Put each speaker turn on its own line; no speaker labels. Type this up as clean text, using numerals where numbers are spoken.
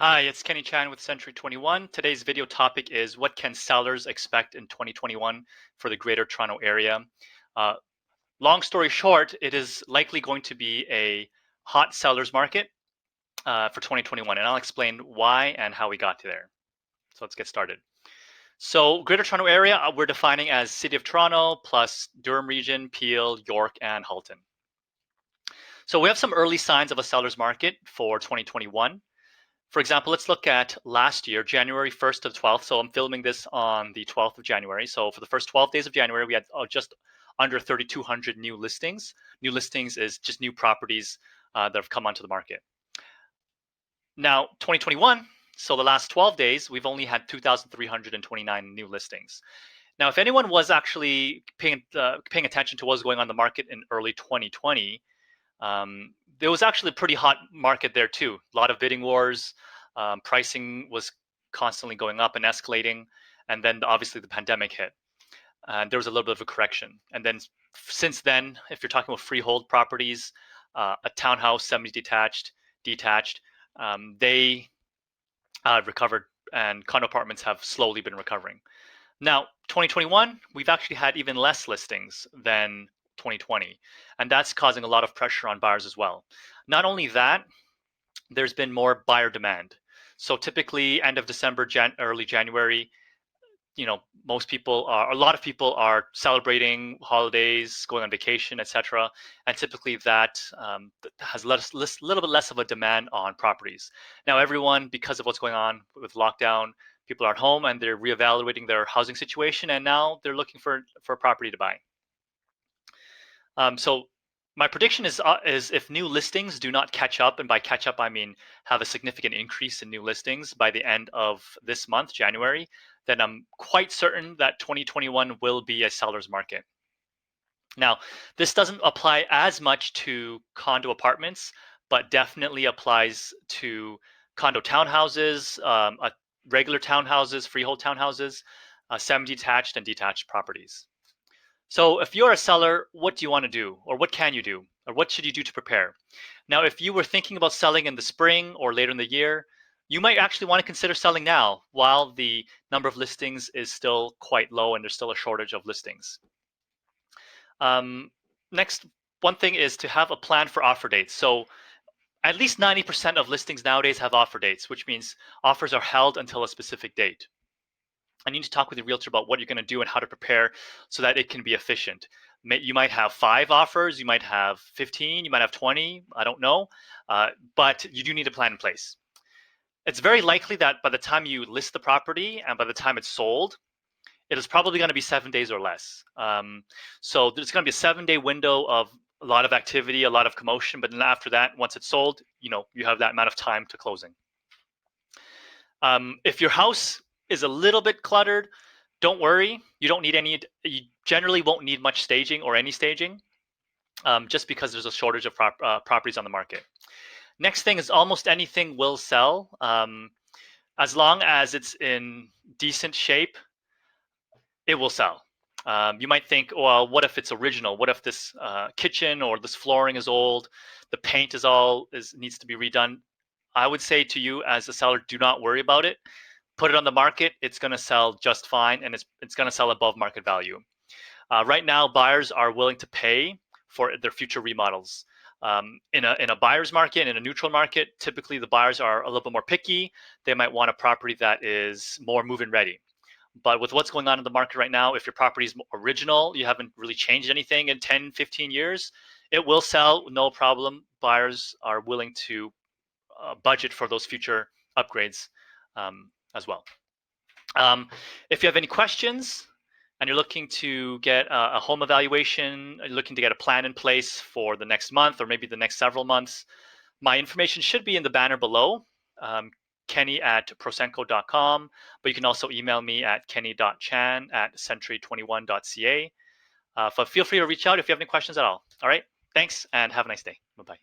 Hi, it's Kenny Chan with Century 21. Today's video topic is what can sellers expect in 2021 for the Greater Toronto Area? Uh, Long story short, it is likely going to be a hot sellers market for 2021, and I'll explain why and how we got to there. So let's get started. So Greater Toronto Area, we're defining as City of Toronto plus Durham Region, Peel, York, and Halton. So we have some early signs of a seller's market for 2021. For example, let's look at last year, January 1st to the 12th. So I'm filming this on the 12th of January. So for the first 12 days of January, we had just under 3,200 new listings. New listings is just new properties that have come onto the market. Now, 2021, so the last 12 days, we've only had 2,329 new listings. Now, if anyone was actually paying attention to what was going on in the market in early 2020, there was actually a pretty hot market there too. A lot of bidding wars. Pricing was constantly going up and escalating. And then obviously the pandemic hit. And there was a little bit of a correction. And then since then, if you're talking about freehold properties, a townhouse, detached, they recovered, and condo apartments have slowly been recovering. Now, 2021, we've actually had even less listings than 2020, and that's causing a lot of pressure on buyers as well. Not only that, there's been more buyer demand. So typically, end of December, early January, a lot of people are celebrating holidays, going on vacation, etc. And typically that has little bit less of a demand on properties. Now, everyone, because of what's going on with lockdown, people are at home and they're reevaluating their housing situation, and now they're looking for a property to buy. So my prediction is if new listings do not catch up, and by catch up I mean have a significant increase in new listings by the end of this month, January, then I'm quite certain that 2021 will be a seller's market. Now, this doesn't apply as much to condo apartments, but definitely applies to condo townhouses, regular townhouses, freehold townhouses, semi-detached and detached properties. So if you're a seller, what do you want to do? Or what can you do? Or what should you do to prepare? Now, if you were thinking about selling in the spring or later in the year, you might actually want to consider selling now while the number of listings is still quite low and there's still a shortage of listings. Next, one thing is to have a plan for offer dates. So at least 90% of listings nowadays have offer dates, which means offers are held until a specific date. I need to talk with your realtor about what you're going to do and how to prepare so that it can be efficient. You might have 5 offers, you might have 15, you might have 20, I don't know, but you do need a plan in place. It's very likely that by the time you list the property and by the time it's sold, it is probably going to be 7 days or less. So there's going to be a 7-day window of a lot of activity, a lot of commotion, but then after that, once it's sold, you have that amount of time to closing. If your house is a little bit cluttered, don't worry. You generally won't need much staging or any staging, just because there's a shortage of properties on the market. Next thing is almost anything will sell, as long as it's in decent shape. It will sell. You might think, well, what if it's original? What if this kitchen or this flooring is old? The paint needs to be redone. I would say to you as a seller, do not worry about it. Put it on the market. It's going to sell just fine, and it's going to sell above market value. Right now, buyers are willing to pay for their future remodels. In a buyer's market, in a neutral market, typically the buyers are a little bit more picky. They might want a property that is more move-in ready. But with what's going on in the market right now, if your property is original, you haven't really changed anything in 10, 15 years, it will sell, no problem. Buyers are willing to budget for those future upgrades as well. If you have any questions and you're looking to get a home evaluation, you're looking to get a plan in place for the next month or maybe the next several months, my information should be in the banner below. Kenny@prosenco.com, but you can also email me at kenny.chan@century21.ca. Feel free to reach out if you have any questions at all. All right, thanks and have a nice day. Bye-bye.